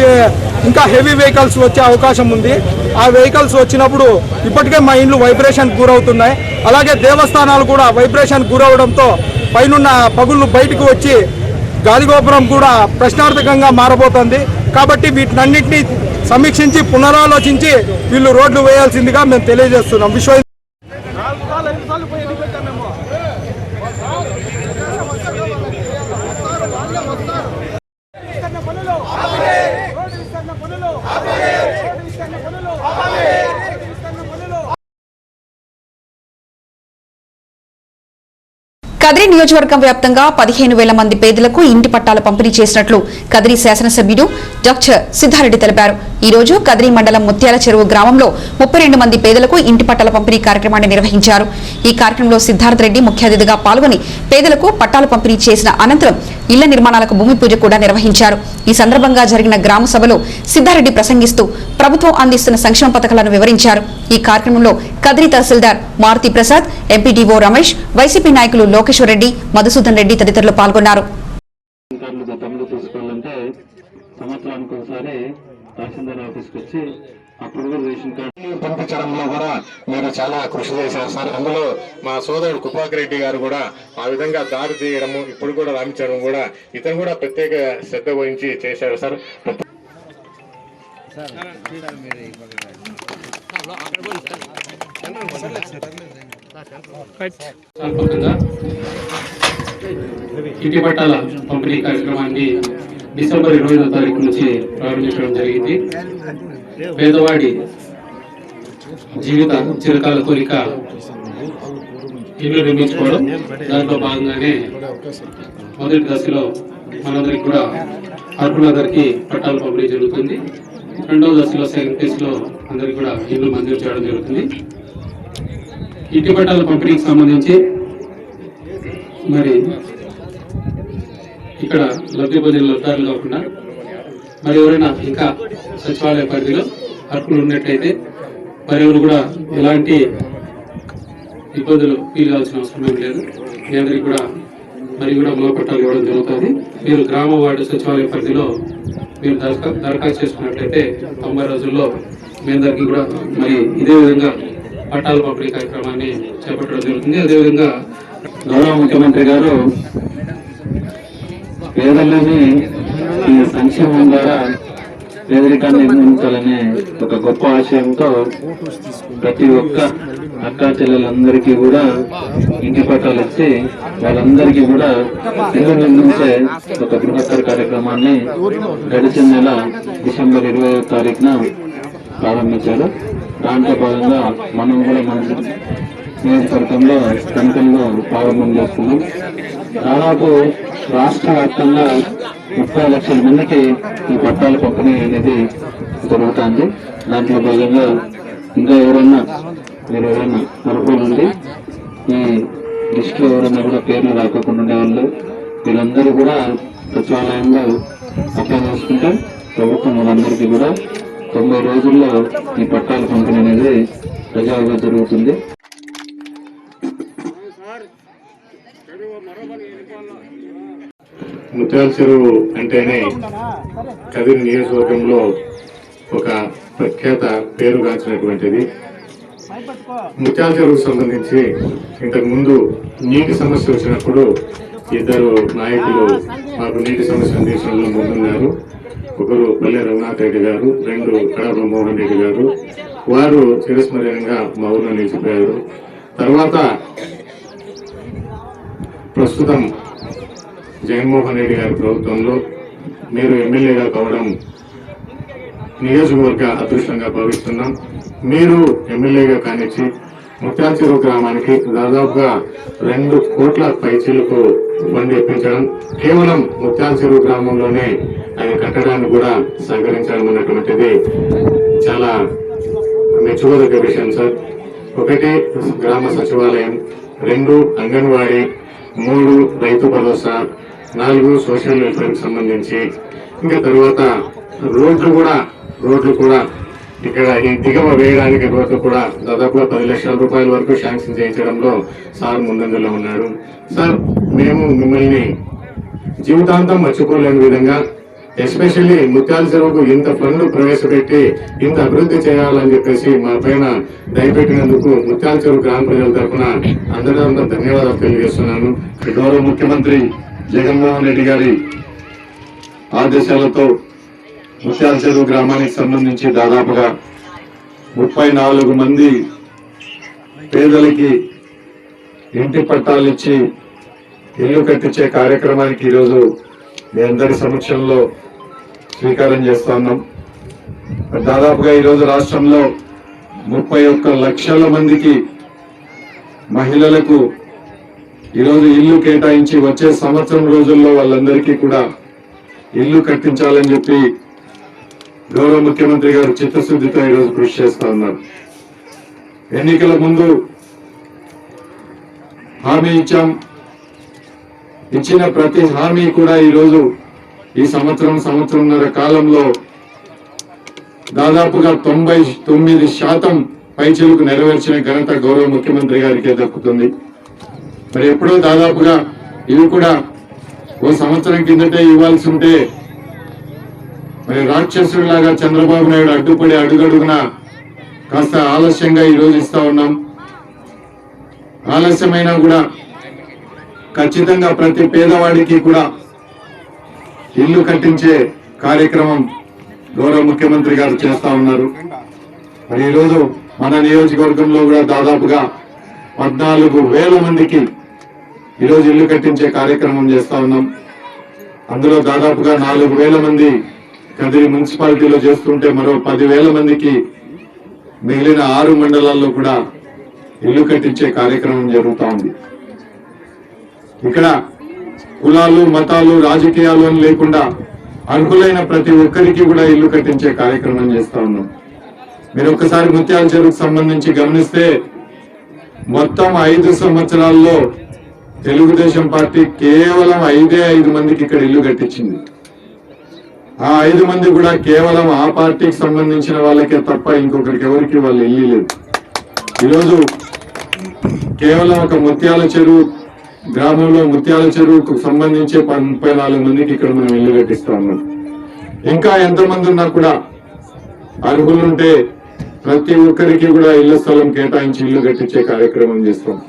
ఇంకా హెవీ వెహికల్స్ వచ్చే అవకాశం ఉంది. ఆ వెహికల్స్ వచ్చినప్పుడు ఇప్పటికే మా ఇండ్లు వైబ్రేషన్ గురవుతున్నాయి. అలాగే దేవస్థానాలు కూడా వైబ్రేషన్ గురవడంతో పైనున్న పగుళ్ళు బయటకు వచ్చి గాలిగోపురం కూడా ప్రశ్నార్థకంగా మారబోతోంది. కాబట్టి వీటినన్నింటినీ సమీక్షించి పునరాలోచించి వీళ్ళు రోడ్లు వేయాల్సిందిగా మేము తెలియజేస్తున్నాం. కదిరి నియోజకవర్గం వ్యాప్తంగా 15,000 మంది పేదలకు ఇంటి పట్టాల పంపిణీ చేసినట్లు కదిరి శాసనసభ్యుడు డాక్టర్ సిద్ధారెడ్డి తెలిపారు. ఈ రోజు కదిరి మండలం ముత్యాల చెరువు గ్రామంలో 32 మంది పేదలకు ఇంటి పట్టాల పంపిణీ కార్యక్రమాన్ని నిర్వహించారు. ఈ కార్యక్రమంలో సిద్ధార్థరెడ్డి ముఖ్య అతిథిగా పాల్గొని పేదలకు పట్టాలు పంపిణీ చేసిన అనంతరం ఇళ్ల నిర్మాణాలకు భూమి పూజ కూడా నిర్వహించారు. ఈ సందర్భంగా జరిగిన గ్రామ సభలో సిద్ధారెడ్డి ప్రసంగిస్తూ ప్రభుత్వం అందిస్తున్న సంక్షేమ పథకాలను వివరించారు. ఈ కార్యక్రమంలో కదిరి తహసీల్దార్ మారుతి ప్రసాద్, ఎంపీడీఓ రమేష్, వైసీపీ నాయకులు లోకేశ్వర్ రెడ్డి, మధుసూదన్ రెడ్డి తదితరులు పాల్గొన్నారు. సంవత్సరానికి ఒకసారి తహసీల్దార్ ఆఫీస్కి వచ్చి అప్పుడు కూడా రేషన్ కార్డు పంపించడంలో కూడా మీరు చాలా కృషి చేశారు సార్. అందులో మా సోదరుడు కుపాక్ రెడ్డి గారు కూడా ఆ విధంగా దారి తీయడము, ఇప్పుడు కూడా రామించడం కూడా ఇతను కూడా ప్రత్యేక శ్రద్ధ వహించి చేశారు సార్. ఇంటి పట్టాల పంపిణీ కార్యక్రమాన్ని డిసెంబర్ 20వ తారీఖు నుంచి ప్రారంభించడం జరిగింది. పేదవాడి జీవిత చిరకాల కోరిక ఇల్లు నిర్మించుకోవడం, దాంట్లో భాగంగానే మొదటి దశలో మనందరికి కూడా అర్హులందరికీ పట్టాలు పంపిణీ జరుగుతుంది. రెండవ దశలో సెకండ్ ఫేజ్లో అందరికి కూడా ఇల్లు మంజూరు చేయడం జరుగుతుంది. ఇంటి పట్టాల పంపిణీకి సంబంధించి మరి ఇక్కడ లబ్ధి పొందిన లబ్ధారులు కాకుండా మరి ఎవరైనా ఇంకా సచివాలయ పరిధిలో అర్హులు ఉన్నట్లయితే మరి ఎవరు కూడా ఎలాంటి ఇబ్బందులు ఫీల్ కావాల్సిన అవసరం ఏం లేదు. మీ అందరికీ కూడా మరి కూడా మూలపట్టాలు ఇవ్వడం జరుగుతుంది. మీరు గ్రామ వార్డు సచివాలయ పరిధిలో మీరు దరఖాస్తు చేసుకున్నట్లయితే 90 రోజుల్లో మీ అందరికీ కూడా మరి ఇదే విధంగా పట్టాల పంపిణీ కార్యక్రమాన్ని చేపట్టడం జరుగుతుంది. అదేవిధంగా గౌరవ ముఖ్యమంత్రి గారు పేదలని ఈ సంక్షేమం ద్వారా పేదరికాన్ని నిర్మూలించాలనే ఒక గొప్ప ఆశయంతో ప్రతి ఒక్క అక్కా చెల్లెలందరికీ కూడా ఇంటి పట్టాలు ఇచ్చి వాళ్ళందరికీ కూడా ఇల్లు నిర్మించే ఒక బృహత్తర కార్యక్రమాన్ని గడిచిన నెల డిసెంబర్ 20వ తారీఖున ప్రారంభించారు. దాంట్లో భాగంగా మనం కూడా మన నియోజకవర్గంలో కంపెనీలో ప్రారంభం చేస్తున్నాం. దాదాపు రాష్ట్ర వ్యాప్తంగా 30 లక్షల మందికి ఈ పట్టాల పంపిణీ అనేది జరుగుతుంది. దాంట్లో భాగంగా ఇంకా ఎవరైనా అర్హులు ఉండి ఈ లిస్టులో ఎవరైనా కూడా పేర్లు రాకుండా ఉండేవాళ్ళు వీళ్ళందరూ కూడా సచివాలయంలో అప్లై చేసుకుంటే ప్రభుత్వం వాళ్ళందరికీ కూడా 90 రోజుల్లో ఈ పట్టాల పంపిణీ అనేది ప్రజాగా జరుగుతుంది. ముత్యాల చెరువు అంటేనే కదిరి నియోజకవర్గంలో ఒక ప్రఖ్యాత పేరుగాంచినటువంటిది. ముత్యాల చెరువుకు సంబంధించి ఇంతకు ముందు నీటి సమస్య వచ్చినప్పుడు ఇద్దరు నాయకులు మాకు నీటి సమస్య తీర్చడంలో ముందున్నారు. ఒకరు పల్లె రఘునాథ్ రెడ్డి గారు, రెండు కడప మోహన్ రెడ్డి గారు. వారు చిరస్మరణీయంగా మా ఊరిలో నిలిచిపోయారు. తర్వాత ప్రస్తుతం జగన్మోహన్ రెడ్డి గారి ప్రభుత్వంలో మీరు ఎమ్మెల్యేగా కావడం నియోజకవర్గ అదృష్టంగా భావిస్తున్నాం. మీరు ఎమ్మెల్యేగా కానిచ్చి ముత్యాల చెరువు గ్రామానికి దాదాపుగా 2 కోట్ల పైచీలకు బండి ఇప్పించడం, కేవలం ముత్యాల చెరువు గ్రామంలోనే అది కట్టడానికి కూడా సహకరించడం అన్నటువంటిది చాలా మెచ్చుకోదగ్గ విషయం సార్. 1 గ్రామ సచివాలయం, 2 అంగన్వాడీ, 3 రైతు భరోసా, 4 సోషల్ వెల్ఫేర్ కి సంబంధించి, ఇంకా తర్వాత రోడ్లు కూడా ఇక్కడ ఈ దిగవ వేయడానికి రోడ్లు కూడా దాదాపుగా 10 లక్షల రూపాయల వరకు శాంక్షన్ చేయించడంలో సార్ ముందంజలో ఉన్నాడు. సార్, మేము మిమ్మల్ని జీవితాంతం మర్చిపోలేని విధంగా, ఎస్పెషల్లీ ముత్యాల చెరువుకు ఇంత ఫండ్ ప్రవేశపెట్టి ఇంత అభివృద్ధి చేయాలని చెప్పేసి మా పైన దయపెట్టినందుకు ముత్యాల చెరువు గ్రామ ప్రజల తరఫున అందరికీ ధన్యవాదాలు తెలియజేస్తున్నాను. గౌరవ ముఖ్యమంత్రి జగన్మోహన్ రెడ్డి గారి ఆదేశాలతో ముత్యాల చెరువు గ్రామానికి సంబంధించి దాదాపుగా 34 మంది పేదలకి ఇంటి పట్టాలు ఇచ్చి ఇల్లు కట్టించే కార్యక్రమానికి ఈరోజు మీ అందరి సమక్షంలో స్వీకారం చేస్తా ఉన్నాం. దాదాపుగా ఈరోజు రాష్ట్రంలో 31 లక్షల మందికి మహిళలకు ఈరోజు ఇల్లు కేటాయించి వచ్చే సంవత్సరం రోజుల్లో వాళ్ళందరికీ కూడా ఇల్లు కట్టించాలని చెప్పి గౌరవ ముఖ్యమంత్రి గారు చిత్తశుద్ధితో ఈరోజు కృషి చేస్తా ఉన్నారు. ఎన్నికల ముందు హామీ ఇచ్చాం. ఇచ్చిన ప్రతి హామీ కూడా ఈరోజు ఈ సంవత్సరంన్నర కాలంలో దాదాపుగా 99% పైచిలకు నెరవేర్చిన ఘనత గౌరవ ముఖ్యమంత్రి గారికే దక్కుతుంది. మరి ఎప్పుడో దాదాపుగా ఇవి కూడా ఓ సంవత్సరం కిందటే ఇవ్వాల్సి ఉంటే మరి రాక్షసుడిలాగా చంద్రబాబు నాయుడు అడ్డుపడి అడుగడుగున కాస్త ఆలస్యంగా ఈరోజు ఇస్తా ఉన్నాం. ఆలస్యమైనా కూడా ఖచ్చితంగా ప్రతి పేదవాడికి కూడా ఇల్లు కట్టించే కార్యక్రమం గౌరవ ముఖ్యమంత్రి గారు చేస్తా ఉన్నారు. మరి ఈరోజు మన నియోజకవర్గంలో కూడా దాదాపుగా 14,000 మందికి ఈరోజు ఇల్లు కట్టించే కార్యక్రమం చేస్తా ఉన్నాం. అందులో దాదాపుగా 4,000 మంది కదిరి మున్సిపాలిటీలో చేస్తుంటే మరో 10,000 మందికి మిగిలిన 6 మండలాల్లో కూడా ఇల్లు కట్టించే కార్యక్రమం జరుగుతూ ఉంది. ఇక్కడ కులాలు, మతాలు, రాజకీయాలు అని లేకుండా అర్హులైన ప్రతి ఒక్కరికి కూడా ఇల్లు కట్టించే కార్యక్రమం చేస్తా ఉన్నాం. మీరు ఒక్కసారి ముత్యాల చెరువుకు సంబంధించి గమనిస్తే మొత్తం 5 సంవత్సరాల్లో తెలుగుదేశం పార్టీ కేవలం 5 మందికి ఇక్కడ ఇల్లు కట్టించింది. ఆ 5 మంది కూడా కేవలం ఆ పార్టీకి సంబంధించిన వాళ్ళకే తప్ప ఇంకొకరికి ఎవరికి వాళ్ళు ఇల్లు లేదు. ఈరోజు కేవలం ఒక ముత్యాల చెరువు గ్రామంలో ముత్యాల చెరువుకు సంబంధించి 34 మందికి ఇక్కడ మనం ఇల్లు కట్టిస్తా ఉన్నాం. ఇంకా ఎంతమంది ఉన్నా కూడా అర్హులుంటే ప్రతి ఒక్కరికి కూడా ఇళ్ల స్థలం కేటాయించి ఇల్లు కట్టించే కార్యక్రమం చేస్తాం.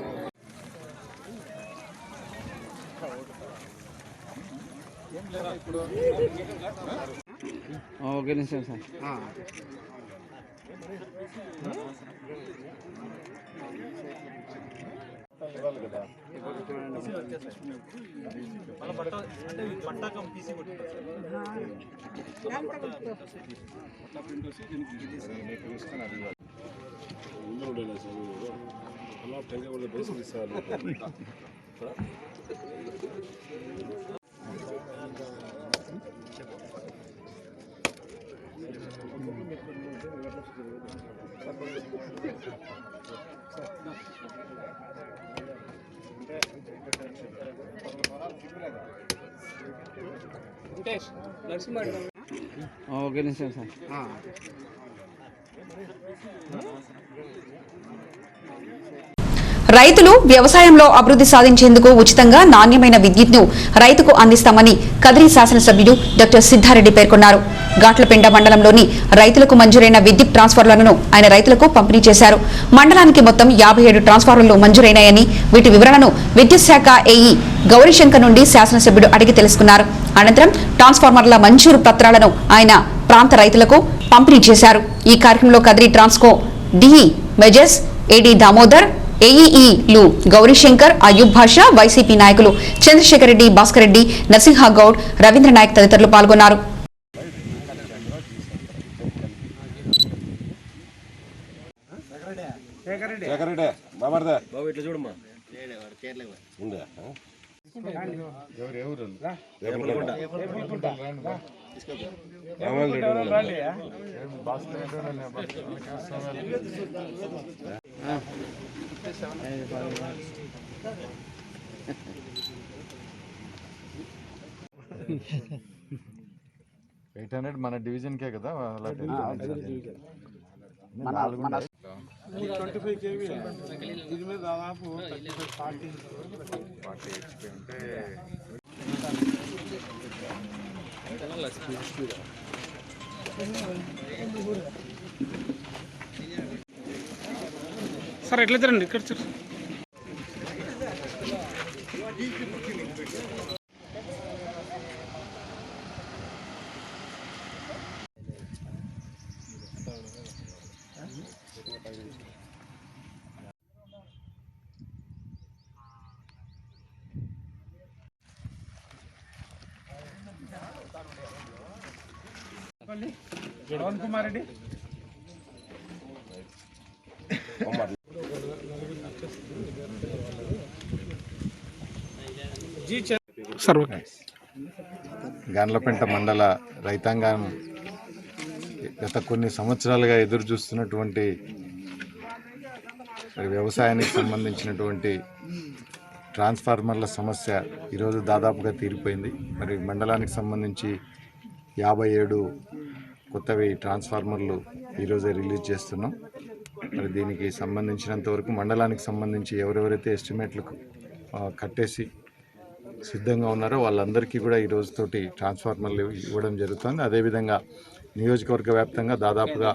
రైతులు వ్యవసాయంలో అభివృద్ధి సాధించేందుకు ఉచితంగా నాణ్యమైన విద్యుత్ను రైతుకు అందిస్తామని కదిరి శాసనసభ్యుడు డాక్టర్ సిద్ధారెడ్డి పేర్కొన్నారు. గాట్లపెండ మండలంలోని రైతులకు మంజూరైన విద్యుత్ ట్రాన్స్ఫార్మర్లను ఆయన రైతులకు పంపిణీ చేశారు. మండలానికి మొత్తం 57 ట్రాన్స్ఫార్మర్లు మంజూరైనాయని వీటి వివరాలను విద్యుత్ శాఖ ఏఈ గౌరీశంకర్ నుండి శాసనసభ్యుడు అడిగి తెలుసుకున్నారు. అనంతరం ట్రాన్స్ఫార్మర్ల మంజూరు పత్రాలను ఆయన ప్రాంత రైతులకు పంపిణీ చేశారు. ఈ కార్యక్రమంలో కదిరి ట్రాన్స్కో డిఈ మెజర్స్ ఏడీ దామోదర్, ఏఈఈలు గౌరీశంకర్, అయూబ్ భాషా, వైసీపీ నాయకులు చంద్రశేఖర్ రెడ్డి, భాస్కర్ రెడ్డి, నరసింహగౌడ్, రవీంద్ర నాయక్ తదితరులు పాల్గొన్నారు. మన డివిజన్ కే కదా 25 kV దీని మీద దాదాపు 40 సార్ ఎట్లా తిరండి ఇక్కడ సార్. పవన్ కుమార్ రెడ్డి గాన్లపెంట మండల రైతాంగం గత కొన్ని సంవత్సరాలుగా ఎదురు చూస్తున్నటువంటి వ్యవసాయానికి సంబంధించినటువంటి ట్రాన్స్ఫార్మర్ల సమస్య ఈరోజు దాదాపుగా తీరిపోయింది. మరి మండలానికి సంబంధించి 57 కొత్తవి ట్రాన్స్ఫార్మర్లు ఈరోజే రిలీజ్ చేస్తున్నాం. మరి దీనికి సంబంధించినంత వరకు మండలానికి సంబంధించి ఎవరెవరైతే ఎస్టిమేట్లకు కట్టేసి సిద్ధంగా ఉన్నారో వాళ్ళందరికీ కూడా ఈ రోజుతోటి ట్రాన్స్ఫార్మర్లు ఇవ్వడం జరుగుతుంది. అదేవిధంగా నియోజకవర్గ వ్యాప్తంగా దాదాపుగా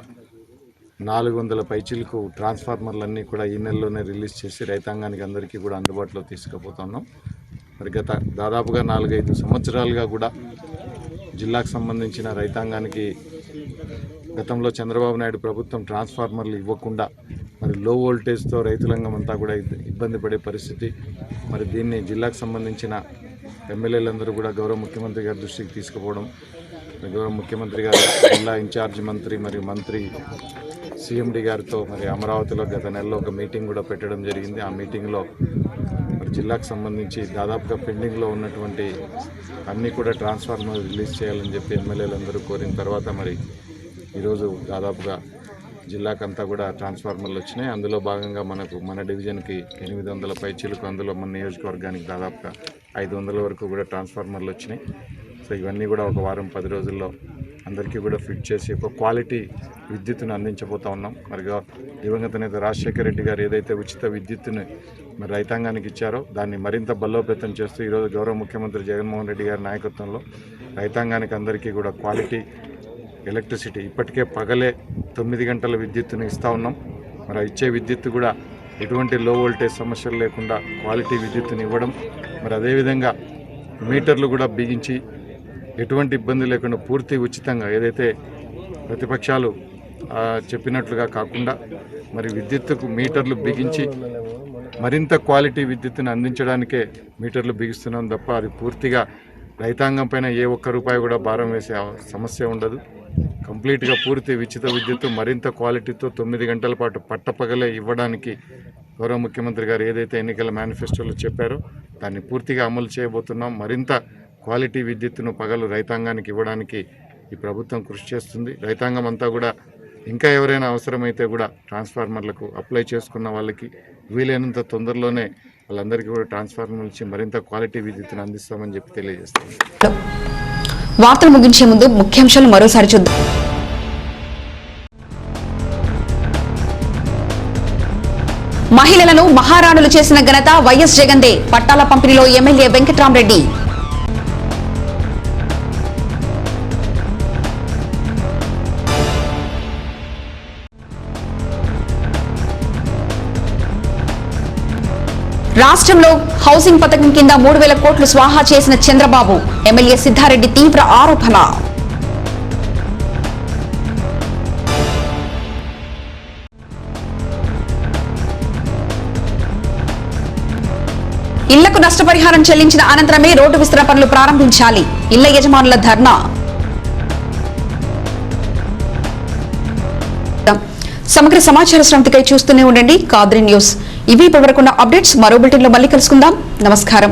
400 పైచీలకు ట్రాన్స్ఫార్మర్లన్నీ కూడా ఈ నెలలోనే రిలీజ్ చేసి రైతాంగానికి అందరికీ కూడా అందుబాటులో తీసుకుపోతున్నాం. మరి గత దాదాపుగా 4-5 సంవత్సరాలుగా కూడా జిల్లాకు సంబంధించిన రైతాంగానికి గతంలో చంద్రబాబు నాయుడు ప్రభుత్వం ట్రాన్స్ఫార్మర్లు ఇవ్వకుండా మరి లో వోల్టేజ్తో రైతులంగం అంతా కూడా ఇబ్బంది పడే పరిస్థితి. మరి దీన్ని జిల్లాకు సంబంధించిన ఎమ్మెల్యేలందరూ కూడా గౌరవ ముఖ్యమంత్రి గారి దృష్టికి తీసుకుపోవడం, గౌరవ ముఖ్యమంత్రి గారు జిల్లా ఇన్ఛార్జ్ మంత్రి మరియు మంత్రి సీఎండి గారితో మరి అమరావతిలో గత నెలలో ఒక మీటింగ్ కూడా పెట్టడం జరిగింది. ఆ మీటింగ్లో మరి జిల్లాకు సంబంధించి దాదాపుగా పెండింగ్లో ఉన్నటువంటి అన్నీ కూడా ట్రాన్స్ఫార్మర్ రిలీజ్ చేయాలని చెప్పి ఎమ్మెల్యేలందరూ కోరిన తర్వాత మరి ఈరోజు దాదాపుగా జిల్లాకంతా కూడా ట్రాన్స్ఫార్మర్లు వచ్చినాయి. అందులో భాగంగా మన డివిజన్కి 800 పైచీలకు, అందులో మన నియోజకవర్గానికి దాదాపుగా 500 వరకు కూడా ట్రాన్స్ఫార్మర్లు వచ్చినాయి. సో ఇవన్నీ కూడా ఒక వారం 10 రోజుల్లో అందరికీ కూడా ఫిట్ చేసి ఒక క్వాలిటీ విద్యుత్తును అందించబోతా ఉన్నాం. మరి దివంగత నేత రాజశేఖర రెడ్డి గారు ఏదైతే ఉచిత విద్యుత్తుని మరి రైతాంగానికి ఇచ్చారో దాన్ని మరింత బలోపేతం చేస్తూ ఈరోజు గౌరవ ముఖ్యమంత్రి జగన్మోహన్ రెడ్డి గారి నాయకత్వంలో రైతాంగానికి అందరికీ కూడా క్వాలిటీ ఎలక్ట్రిసిటీ ఇప్పటికే పగలే 9 గంటల విద్యుత్తుని ఇస్తూ ఉన్నాం. మరి ఇచ్చే విద్యుత్తు కూడా ఎటువంటి లో వోల్టేజ్ సమస్యలు లేకుండా క్వాలిటీ విద్యుత్తుని ఇవ్వడం, మరి అదేవిధంగా మీటర్లు కూడా బిగించి ఎటువంటి ఇబ్బంది లేకుండా పూర్తి ఉచితంగా ఏదైతే ప్రతిపక్షాలు చెప్పినట్లుగా కాకుండా మరి విద్యుత్తుకు మీటర్లు బిగించి మరింత క్వాలిటీ విద్యుత్తుని అందించడానికే మీటర్లు బిగిస్తున్నాం తప్ప అది పూర్తిగా రైతాంగం పైన ఏ ఒక్క రూపాయి కూడా భారం వేసే సమస్య ఉండదు. కంప్లీట్గా పూర్తి ఉచిత విద్యుత్తు మరింత క్వాలిటీతో 9 గంటల పాటు పట్టపగలే ఇవ్వడానికి గౌరవ ముఖ్యమంత్రి గారు ఏదైతే ఎన్నికల మేనిఫెస్టోలో చెప్పారో దాన్ని పూర్తిగా అమలు చేయబోతున్నాం. మరింత క్వాలిటీ విద్యుత్తును పగలు రైతాంగానికి ఇవ్వడానికి ఈ ప్రభుత్వం కృషి చేస్తుంది. రైతాంగం అంతా కూడా ఇంకా ఎవరైనా అవసరమైతే కూడా ట్రాన్స్ఫార్మర్లకు అప్లై చేసుకున్న వాళ్ళకి వీలైనంత తొందరలోనే వాళ్ళందరికీ కూడా ట్రాన్స్ఫార్మర్లు ఇచ్చి మరింత క్వాలిటీ విద్యుత్తును అందిస్తామని చెప్పి తెలియజేస్తాం. వార్తలు ముగించే ముందు ముఖ్యాంశాలు మరోసారి చూద్దాం. మహిళలను మహారాణులు చేసిన ఘనత వైఎస్ జగన్దే. పట్టాల పంపిణీలో ఎమ్మెల్యే వెంకట్రామరెడ్డి. రాష్ట్రంలో హౌసింగ్ పథకం కింద 3,000 కోట్లు స్వాహా చేసిన చంద్రబాబు. ఎమ్మెల్యే సిద్ధారెడ్డి తీవ్ర ఆరోపణ. ఇళ్లకు నష్టపరిహారం చెల్లించిన అనంతరమే రోడ్డు విస్తరణ పనులు ప్రారంభించాలి. ఇళ్ల యజమానుల ధర్నా. సమగ్ర సమాచార శ్రవంతికై చూస్తూనే ఉండండి కాద్రి న్యూస్. ఇవి ఇప్పటివరకున్న అప్డేట్స్. మరో బులెటిన్లో మళ్ళీ కలుసుకుందాం. నమస్కారం.